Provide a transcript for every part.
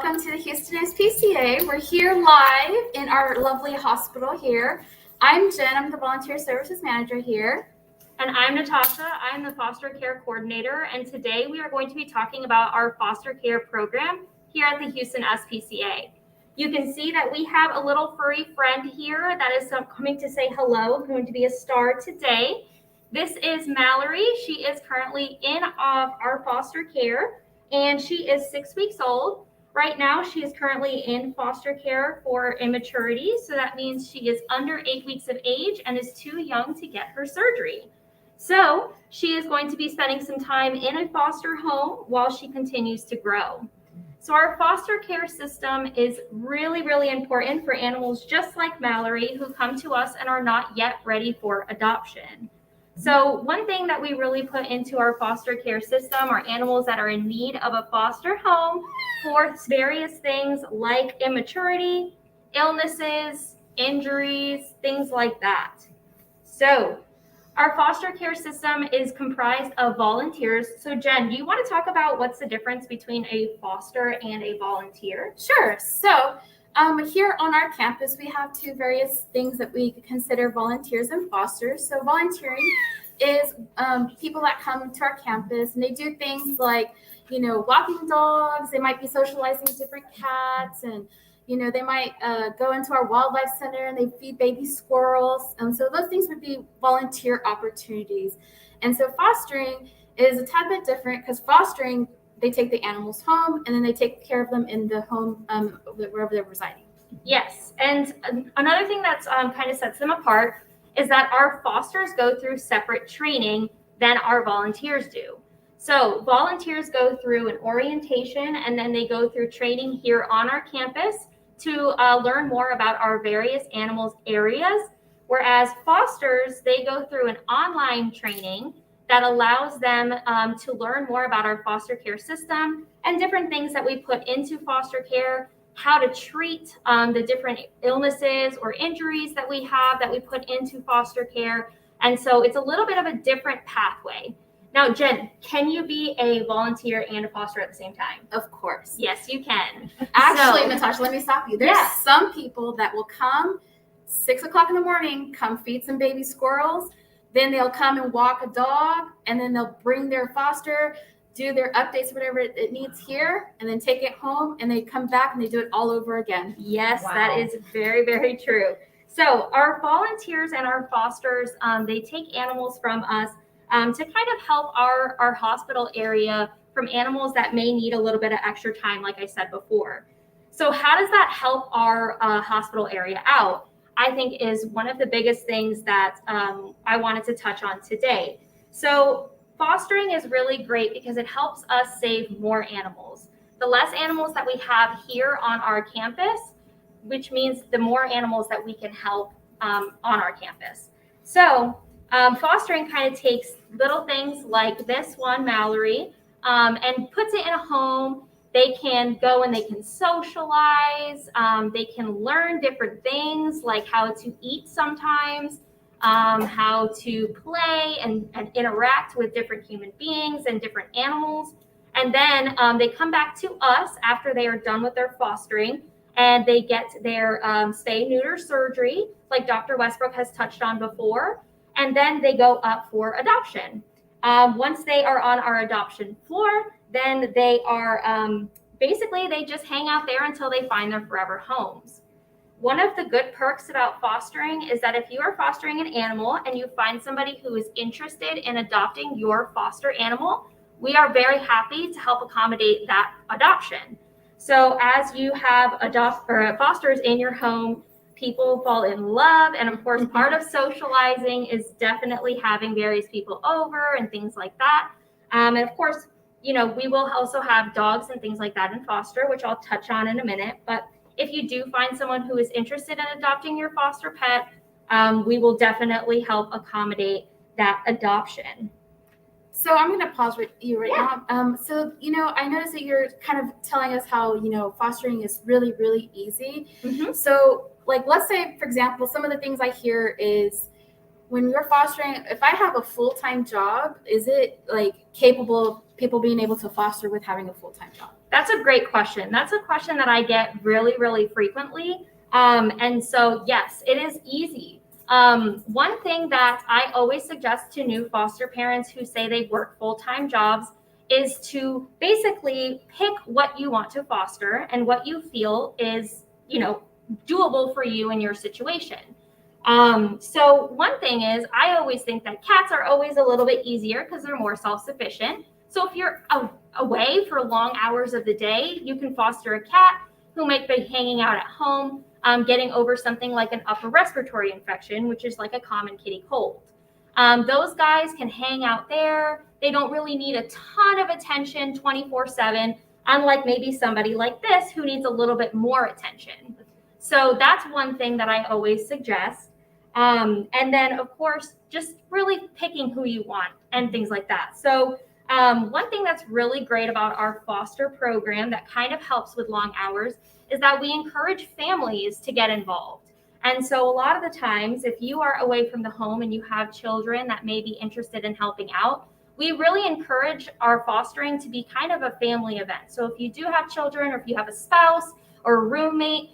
welcome to the Houston SPCA. We're here live in our lovely hospital here. I'm Jen, I'm the Volunteer Services Manager here. And I'm Natasha, I'm the Foster Care Coordinator, and today we are going to be talking about our foster care program here at the Houston SPCA. You can see that we have a little furry friend here that is coming to say hello, going to be a star today. This is Mallory. She is currently in our foster care, and she is 6 weeks old. Right now, she is currently in foster care for immaturity, so that means she is under 8 weeks of age and is too young to get her surgery. So she is going to be spending some time in a foster home while she continues to grow. So our foster care system is really, really important for animals just like Mallory who come to us and are not yet ready for adoption. So one thing that we really put into our foster care system are animals that are in need of a foster home for various things like immaturity, illnesses, injuries, things like that. So our foster care system is comprised of volunteers. So Jen, do you want to talk about what's the difference between a foster and a volunteer? Sure. So here on our campus, we have two various things that we consider volunteers and fosters. So volunteering is people that come to our campus and they do things like, walking dogs. They might be socializing with different cats, and they might go into our wildlife center and they feed baby squirrels. So those things would be volunteer opportunities. And so fostering is a tad bit different because fostering, they take the animals home and then they take care of them in the home wherever they're residing. Yes. And another thing that's kind of sets them apart is that our fosters go through separate training than our volunteers do. So volunteers go through an orientation and then they go through training here on our campus to learn more about our various animals areas, whereas fosters, they go through an online training that allows them to learn more about our foster care system and different things that we put into foster care, how to treat the different illnesses or injuries that we have that we put into foster care. And so it's a little bit of a different pathway. Now, Jen, can you be a volunteer and a foster at the same time? Of course. Yes, you can. Actually, Natasha, let me stop you. There's some people that will come 6 o'clock in the morning, come feed some baby squirrels. Then they'll come and walk a dog, and then they'll bring their foster, do their updates, whatever it needs here, and then take it home, and they come back and they do it all over again. Yes, wow. That is very, very true. So our volunteers and our fosters, they take animals from us to kind of help our hospital area from animals that may need a little bit of extra time, like I said before. So how does that help our hospital area out? I think is one of the biggest things that I wanted to touch on today. So fostering is really great because it helps us save more animals. The less animals that we have here on our campus, which means the more animals that we can help on our campus. So fostering kind of takes little things like this one, Mallory, and puts it in a home. They can go and they can socialize. They can learn different things like how to eat sometimes, how to play and interact with different human beings and different animals. And then they come back to us after they are done with their fostering and they get their spay-neuter surgery, like Dr. Westbrook has touched on before. And then they go up for adoption. Once they are on our adoption floor, then they are basically they just hang out there until they find their forever homes. One of the good perks about fostering is that if you are fostering an animal and you find somebody who is interested in adopting your foster animal, we are very happy to help accommodate that adoption. So as you have fosters in your home, people fall in love. And of course, part of socializing is definitely having various people over and things like that. And of course, we will also have dogs and things like that in foster, which I'll touch on in a minute. But if you do find someone who is interested in adopting your foster pet, we will definitely help accommodate that adoption. So I'm going to pause with you right now. So, I noticed that you're kind of telling us how, fostering is really, really easy. Mm-hmm. So, let's say, for example, some of the things I hear is when you're fostering, if I have a full-time job, is it capable of people being able to foster with having a full-time job? That's a great question. That's a question that I get really, really frequently. And so, yes, it is easy. One thing that I always suggest to new foster parents who say they work full-time jobs is to basically pick what you want to foster and what you feel is, doable for you in your situation. So one thing is, I always think that cats are always a little bit easier because they're more self-sufficient. So if you're away for long hours of the day, you can foster a cat who might be hanging out at home, getting over something like an upper respiratory infection, which is like a common kitty cold. Those guys can hang out there. They don't really need a ton of attention 24/7, unlike maybe somebody like this who needs a little bit more attention. So that's one thing that I always suggest. And then, of course, just really picking who you want and things like that. So one thing that's really great about our foster program that kind of helps with long hours is that we encourage families to get involved. And so a lot of the times, if you are away from the home and you have children that may be interested in helping out, we really encourage our fostering to be kind of a family event. So if you do have children, or if you have a spouse or a roommate,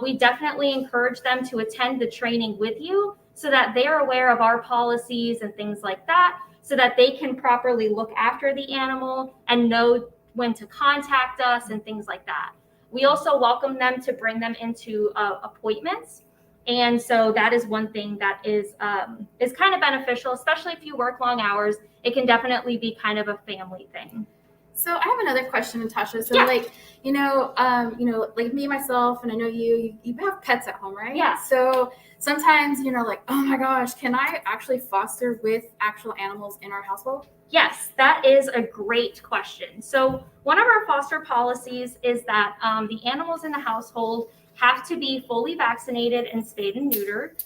we definitely encourage them to attend the training with you so that they're aware of our policies and things like that, so that they can properly look after the animal and know when to contact us and things like that. We also welcome them to bring them into appointments. And so that is one thing that is kind of beneficial, especially if you work long hours. It can definitely be kind of a family thing. So I have another question, Natasha. So Yeah. like, like me, myself, and I know you have pets at home, right? Yeah. So sometimes, like, oh my gosh, can I actually foster with actual animals in our household? Yes, that is a great question. So one of our foster policies is that the animals in the household have to be fully vaccinated and spayed and neutered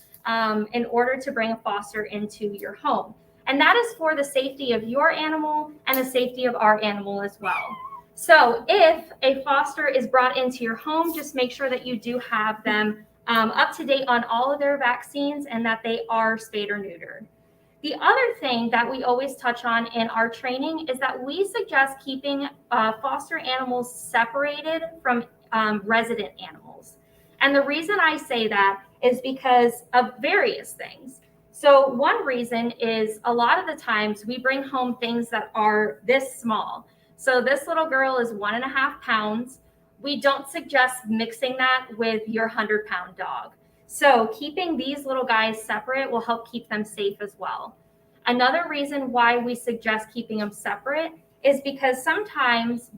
in order to bring a foster into your home. And that is for the safety of your animal and the safety of our animal as well. So if a foster is brought into your home, just make sure that you do have them up to date on all of their vaccines and that they are spayed or neutered. The other thing that we always touch on in our training is that we suggest keeping foster animals separated from resident animals. And the reason I say that is because of various things. So one reason is a lot of the times we bring home things that are this small. So this little girl is 1.5 pounds. We don't suggest mixing that with your 100-pound dog. So keeping these little guys separate will help keep them safe as well. Another reason why we suggest keeping them separate is because sometimes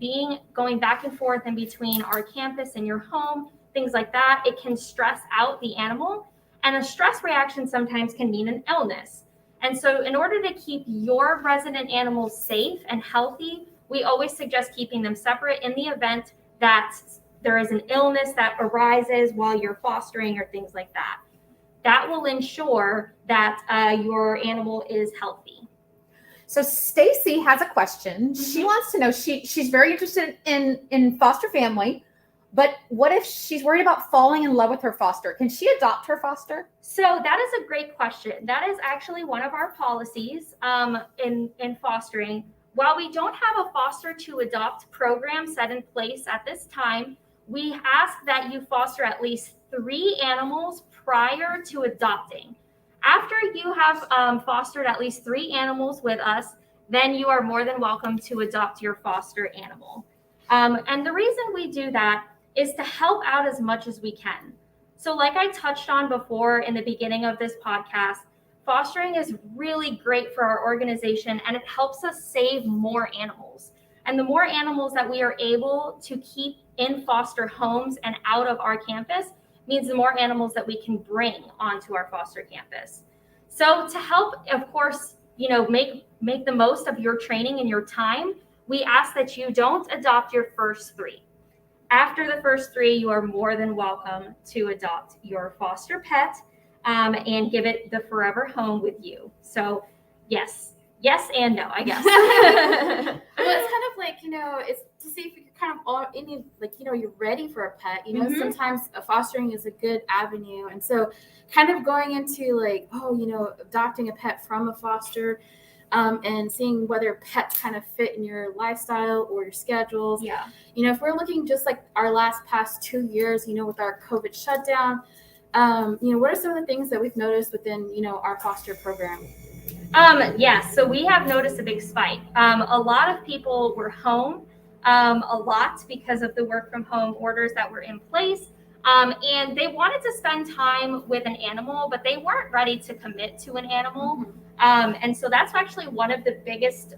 going back and forth in between our campus and your home, things like that, it can stress out the animal. And a stress reaction sometimes can mean an illness. And so in order to keep your resident animals safe and healthy, we always suggest keeping them separate in the event that there is an illness that arises while you're fostering or things like that. That will ensure that your animal is healthy. So Stacy has a question. Mm-hmm. She wants to know, she's very interested in foster family, but what if she's worried about falling in love with her foster? Can she adopt her foster? So that is a great question. That is actually one of our policies in fostering. While we don't have a foster to adopt program set in place at this time, we ask that you foster at least 3 animals prior to adopting. After you have fostered at least 3 animals with us, then you are more than welcome to adopt your foster animal. And the reason we do that is to help out as much as we can. So like I touched on before in the beginning of this podcast, fostering is really great for our organization and it helps us save more animals. And the more animals that we are able to keep in foster homes and out of our campus means the more animals that we can bring onto our foster campus. So to help, of course, make the most of your training and your time, we ask that you don't adopt your first 3. After the first 3, you are more than welcome to adopt your foster pet and give it the forever home with you. So yes and no, I guess. Well, it's kind of like, it's to see if you're kind of you're ready for a pet. Mm-hmm. Sometimes fostering is a good avenue. And so kind of going into adopting a pet from a foster, and seeing whether pets kind of fit in your lifestyle or your schedules. Yeah. If we're looking just like our past 2 years, with our COVID shutdown, what are some of the things that we've noticed within, our foster program? Yes, so we have noticed a big spike. A lot of people were home a lot because of the work from home orders that were in place. And they wanted to spend time with an animal, but they weren't ready to commit to an animal. And so that's actually one of the biggest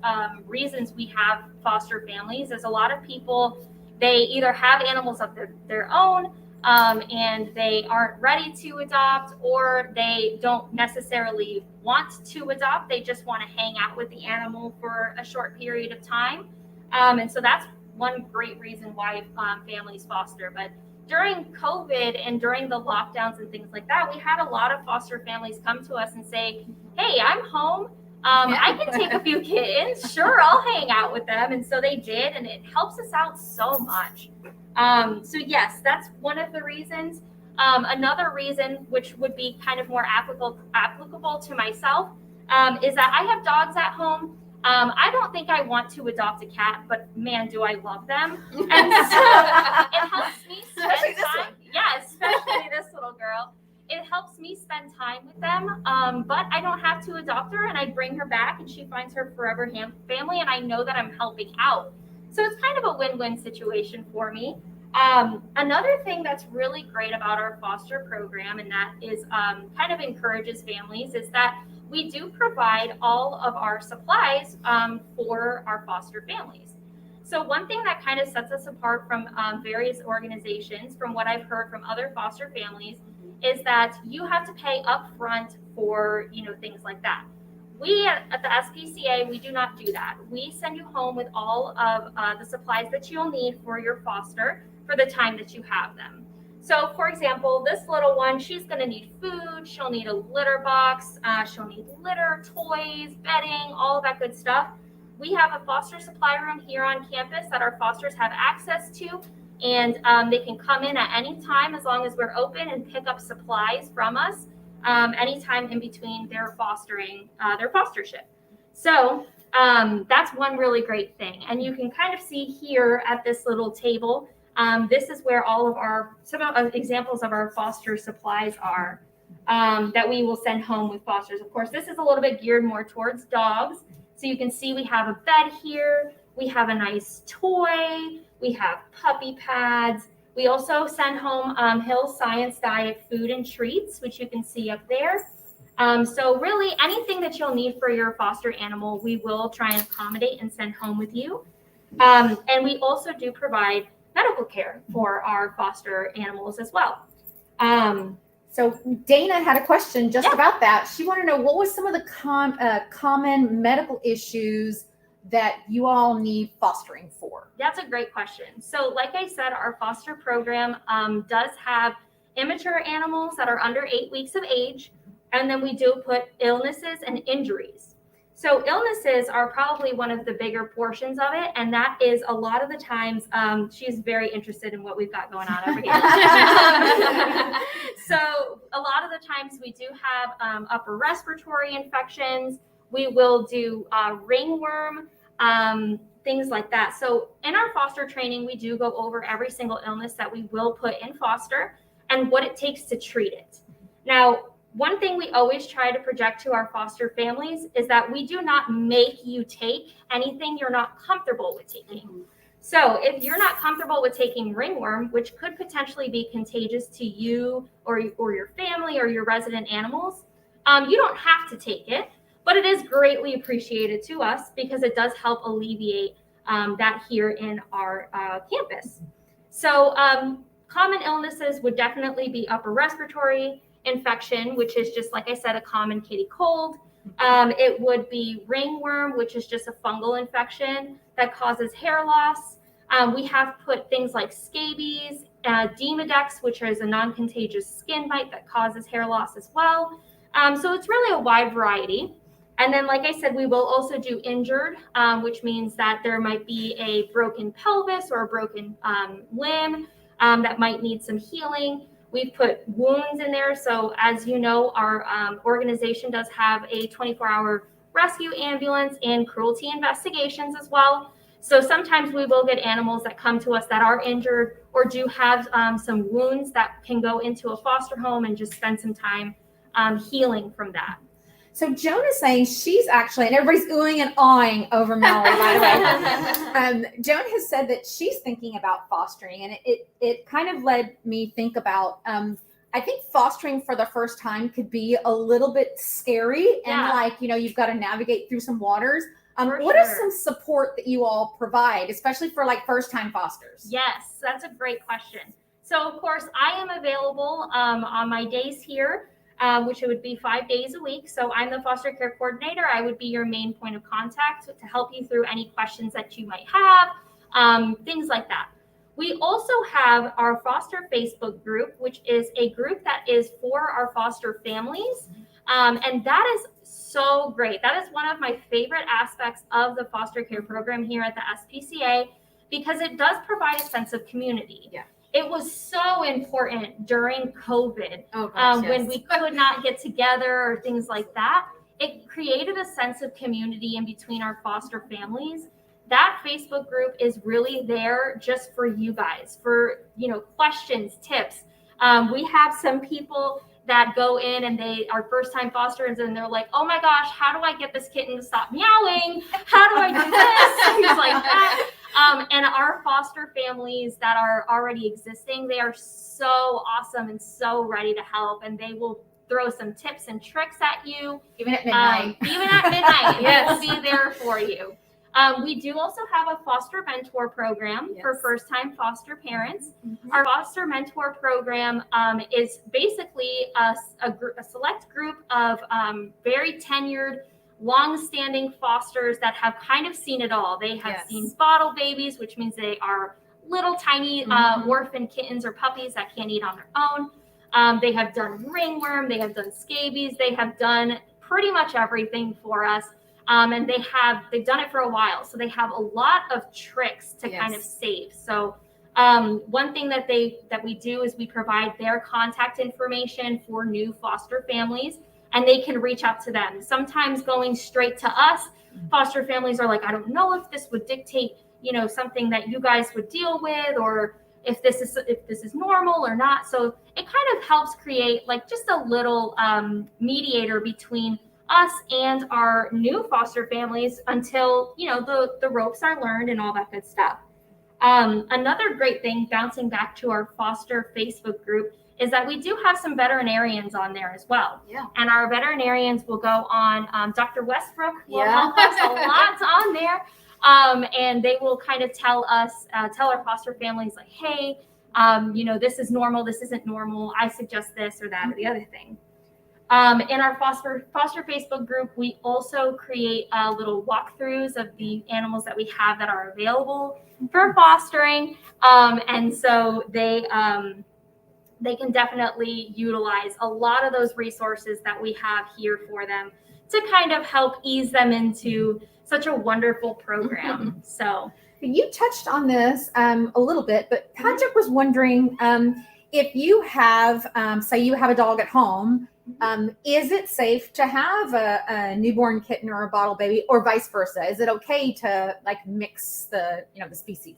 reasons we have foster families is a lot of people, they either have animals of their own, and they aren't ready to adopt, or they don't necessarily want to adopt. They just want to hang out with the animal for a short period of time. And so that's one great reason why families foster. But during COVID and during the lockdowns and things like that, we had a lot of foster families come to us and say, hey, I'm home. I can take a few kittens. Sure, I'll hang out with them. And so they did, and it helps us out so much. So yes, that's one of the reasons. Another reason, which would be kind of more applicable to myself, is that I have dogs at home. I don't think I want to adopt a cat, but man, do I love them. And so it helps me spend time. Yeah, especially this little girl. It helps me spend time with them, but I don't have to adopt her, and I bring her back and she finds her forever family, and I know that I'm helping out. So it's kind of a win-win situation for me. Another thing that's really great about our foster program, and that is kind of encourages families, is that we do provide all of our supplies for our foster families. So one thing that kind of sets us apart from various organizations, from what I've heard from other foster families, is that you have to pay upfront for things like that. We at the SPCA, we do not do that. We send you home with all of the supplies that you'll need for your foster for the time that you have them. So for example, this little one, she's gonna need food, she'll need a litter box, she'll need litter, toys, bedding, all of that good stuff. We have a foster supply room here on campus that our fosters have access to, and they can come in at any time as long as we're open and pick up supplies from us anytime in between their fostership. So that's one really great thing. And you can kind of see here at this little table, this is where all of some examples of our foster supplies are that we will send home with fosters. Of course, this is a little bit geared more towards dogs. So you can see we have a bed here, we have a nice toy, we have puppy pads. We also send home Hill Science Diet food and treats, which you can see up there. So really anything that you'll need for your foster animal, we will try and accommodate and send home with you. And we also do provide medical care for our foster animals as well. So Dana had a question just about that. She wanted to know what was some of the common medical issues that you all need fostering for? That's a great question. So like I said, our foster program does have immature animals that are under 8 weeks of age, and then we do put illnesses and injuries. So illnesses are probably one of the bigger portions of it, and that is a lot of the times, she's very interested in what we've got going on over here. So a lot of the times we do have upper respiratory infections. We will do ringworm, things like that. So in our foster training, we do go over every single illness that we will put in foster and what it takes to treat it. Now, one thing we always try to project to our foster families is that we do not make you take anything you're not comfortable with taking. So if you're not comfortable with taking ringworm, which could potentially be contagious to you or your family or your resident animals, you don't have to take it, but it is greatly appreciated to us because it does help alleviate that here in our campus. So common illnesses would definitely be upper respiratory infection, which is just, like I said, a common kitty cold. It would be ringworm, which is just a fungal infection that causes hair loss. We have put things like scabies, Demodex, which is a non-contagious skin bite that causes hair loss as well. So it's really a wide variety. And then, like I said, we will also do injured, which means that there might be a broken pelvis or a broken limb that might need some healing. We've put wounds in there. So as you know, our organization does have a 24-hour rescue ambulance and cruelty investigations as well. So sometimes we will get animals that come to us that are injured or do have some wounds that can go into a foster home and just spend some time healing from that. So Joan is saying she's actually, and everybody's oohing and awing over Mallory, by the way. Joan has said that she's thinking about fostering, and it kind of led me think about, I think fostering for the first time could be a little bit scary, and like, you've got to navigate through some waters. What is some support that you all provide, especially for like first-time fosters? Yes, that's a great question. So of course, I am available on my days here, which it would be 5 days a week. So I'm the foster care coordinator. I would be your main point of contact to help you through any questions that you might have, things like that. We also have our foster Facebook group, which is a group that is for our foster families. And that is so great. That is one of my favorite aspects of the foster care program here at the SPCA, because it does provide a sense of community. Yeah. It was so important during COVID, yes. when we could not get together or things like that. It created a sense of community in between our foster families. That Facebook group is really there just for you guys, for questions, tips. We have some people that go in and they are first-time fosters and they're like, oh my gosh, how do I get this kitten to stop meowing? How do I do this? Things like that. And our foster families that are already existing, they are so awesome and so ready to help, and they will throw some tips and tricks at you. Even at midnight. Yes. They will be there for you. We do also have a foster mentor program for first-time foster parents. Mm-hmm. Our foster mentor program is basically a select group of very tenured, long-standing fosters that have kind of seen it all. They have seen bottle babies, which means they are little tiny orphan kittens or puppies that can't eat on their own. They have done ringworm. They have done scabies. They have done pretty much everything for us. And they've done it for a while. So they have a lot of tricks to kind of save. So one thing that we do is we provide their contact information for new foster families, and they can reach out to them. Sometimes going straight to us, foster families are like, I don't know if this would dictate, something that you guys would deal with, or if this is normal or not. So it kind of helps create like just a little mediator between us and our new foster families until the ropes are learned and all that good stuff. Another great thing, bouncing back to our foster Facebook group, is that we do have some veterinarians on there as well. Yeah. And our veterinarians will go on. Dr. Westbrook will help us a lot on there, and they will kind of tell our foster families like, hey, this is normal, this isn't normal. I suggest this or that or the other thing. In our foster Facebook group, we also create little walkthroughs of the animals that we have that are available for fostering. And so they can definitely utilize a lot of those resources that we have here for them to kind of help ease them into such a wonderful program. So you touched on this a little bit, but Patrick was wondering if you have, say you have a dog at home, is it safe to have a newborn kitten or a bottle baby, or vice versa? Is it okay to like mix the species?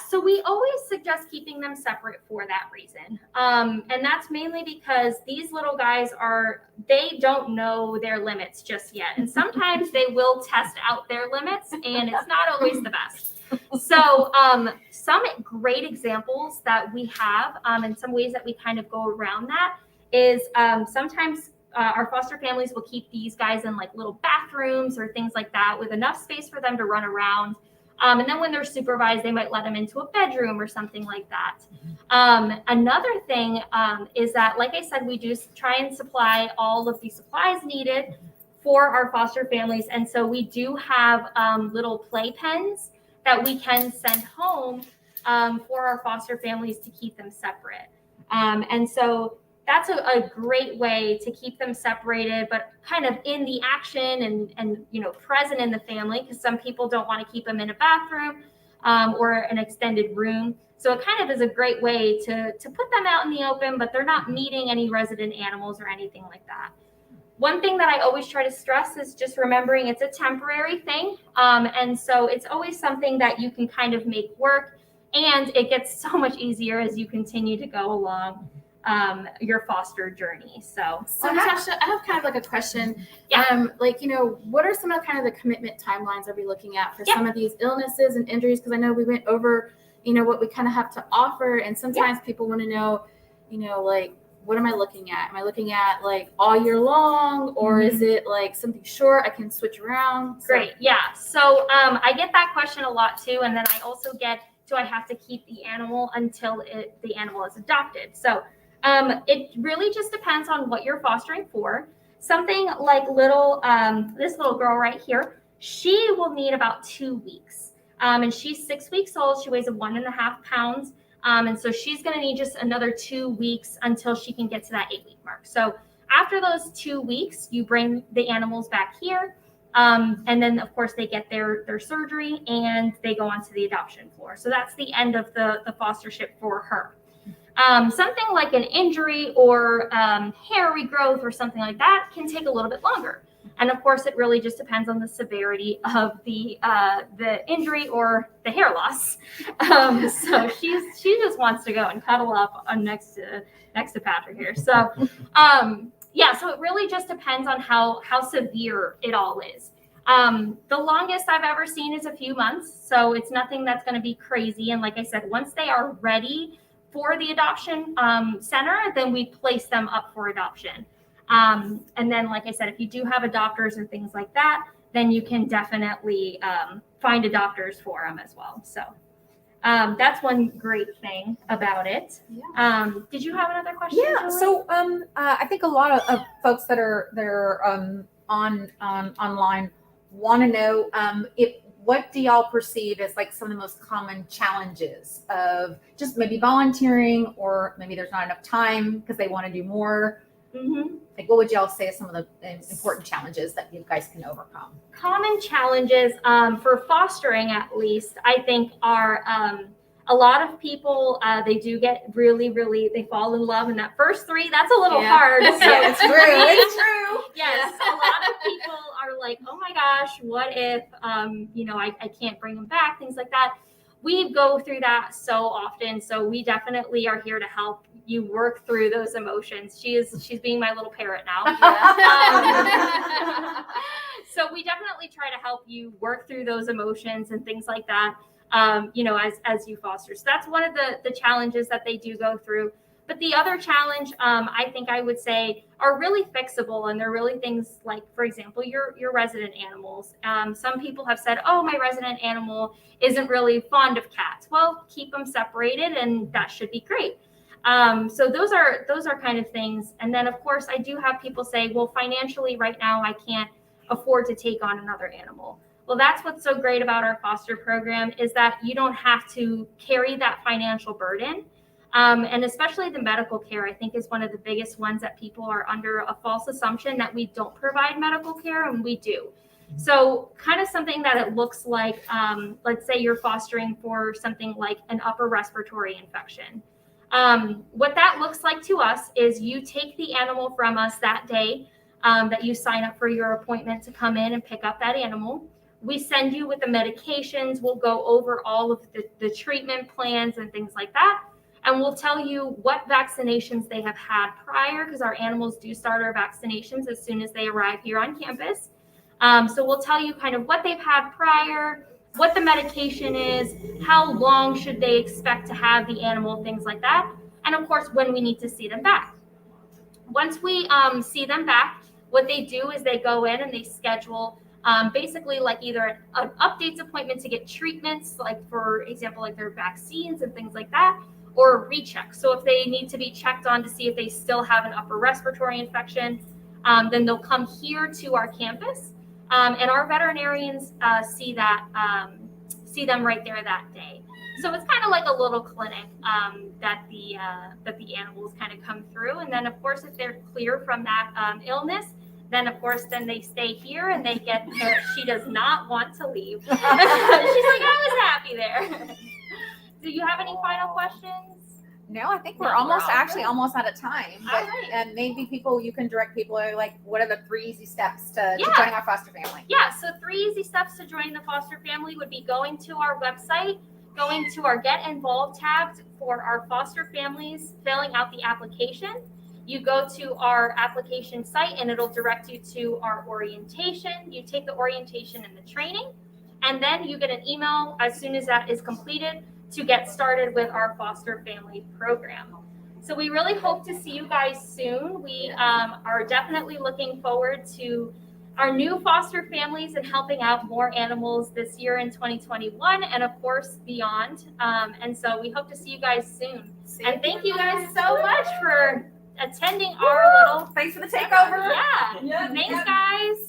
So we always suggest keeping them separate for that reason. And that's mainly because these little guys they don't know their limits just yet. And sometimes they will test out their limits, and it's not always the best. So some great examples that we have, and some ways that we kind of go around that is sometimes our foster families will keep these guys in like little bathrooms or things like that with enough space for them to run around. And then when they're supervised, they might let them into a bedroom or something like that. Another thing is that, like I said, we do try and supply all of the supplies needed for our foster families. And so we do have little play pens that we can send home for our foster families to keep them separate. And so that's a great way to keep them separated, but kind of in the action and present in the family, because some people don't want to keep them in a bathroom or an extended room. So it kind of is a great way to put them out in the open, but they're not meeting any resident animals or anything like that. one thing that I always try to stress is just remembering it's a temporary thing. And so it's always something that you can kind of make work, and it gets so much easier as you continue to go along your foster journey. So Natasha, I have kind of like a question. Yeah. Like, what are some of kind of the commitment timelines are we looking at for some of these illnesses and injuries? Because I know we went over, what we kind of have to offer. And sometimes people want to know, like, what am I looking at? Am I looking at like all year long, or is it like something short I can switch around? Great. Yeah. So I get that question a lot too. And then I also get, do I have to keep the animal until the animal is adopted? So it really just depends on what you're fostering for. Something like this little girl right here, she will need about 2 weeks. And she's 6 weeks old. She weighs 1.5 pounds. And so she's going to need just another 2 weeks until she can get to that 8-week mark. So after those 2 weeks, you bring the animals back here. And then, of course, they get their surgery and they go onto the adoption floor. So that's the end of the fostership for her. Something like an injury or hair regrowth or something like that can take a little bit longer. And of course, it really just depends on the severity of the injury or the hair loss. So she just wants to go and cuddle up next to Patrick here. So so it really just depends on how severe it all is. The longest I've ever seen is a few months. So it's nothing that's going to be crazy. And like I said, once they are ready for the adoption center, then we place them up for adoption. And then, like I said, if you do have adopters and things like that, then you can definitely find adopters for them as well. So that's one great thing about it. Yeah. Did you have another question? Yeah. Julie? So I think a lot of folks that are online want to know what do y'all perceive as like some of the most common challenges of just maybe volunteering, or maybe there's not enough time because they want to do more. Like, what would y'all say are some of the important challenges that you guys can overcome? Common challenges for fostering, at least, I think, are a lot of people, they do get really, they fall in love in that first 3. That's a little hard. So yeah, it's true. It's true. Yes, a lot of people are like, oh my gosh, what if, I can't bring them back, things like that. We go through that so often. So we definitely are here to help you work through those emotions. She's being my little parrot now. So we definitely try to help you work through those emotions and things like that, as you foster. So that's one of the challenges that they do go through. But the other challenge, I think I would say, are really fixable, and they're really things like, for example, your resident animals. Some people have said, oh, my resident animal isn't really fond of cats. Well, keep them separated, and that should be great. So those are kind of things. And then, of course, I do have people say, well, financially right now, I can't afford to take on another animal. Well, that's what's so great about our foster program, is that you don't have to carry that financial burden. And especially the medical care, I think, is one of the biggest ones that people are under a false assumption that we don't provide medical care, and we do. So kind of something that it looks like, let's say you're fostering for something like an upper respiratory infection. What that looks like to us is you take the animal from us that day that you sign up for your appointment to come in and pick up that animal. We send you with the medications. We'll go over all of the treatment plans and things like that. And we'll tell you what vaccinations they have had prior, because our animals do start our vaccinations as soon as they arrive here on campus. So we'll tell you kind of what they've had prior, what the medication is, how long should they expect to have the animal, things like that. And of course, when we need to see them back. Once we see them back, what they do is they go in and they schedule basically like either an updates appointment to get treatments, like for example, like their vaccines and things like that, or a recheck. So if they need to be checked on to see if they still have an upper respiratory infection, then they'll come here to our campus, and our veterinarians see them right there that day. So it's kind of like a little clinic that the animals kind of come through. And then of course, if they're clear from that illness, then of course, then they stay here and they get there. She does not want to leave. She's like, I was happy there. Do you have any final questions? No, I think No, we're we're almost all actually good. almost out of time. All But, right. and maybe you can direct people like, what are the 3 easy steps to Yeah. joining our foster family? Yeah, so 3 easy steps to join the foster family would be going to our website, going to our Get Involved tab for our foster families, filling out the application. You go to our application site and it'll direct you to our orientation. You take the orientation and the training, and then you get an email as soon as that is completed to get started with our foster family program. So we really hope to see you guys soon. We are definitely looking forward to our new foster families and helping out more animals this year in 2021 and of course beyond. And so we hope to see you guys soon. And thank you guys so much for attending our little Thanks for the takeover. yeah. Thanks guys.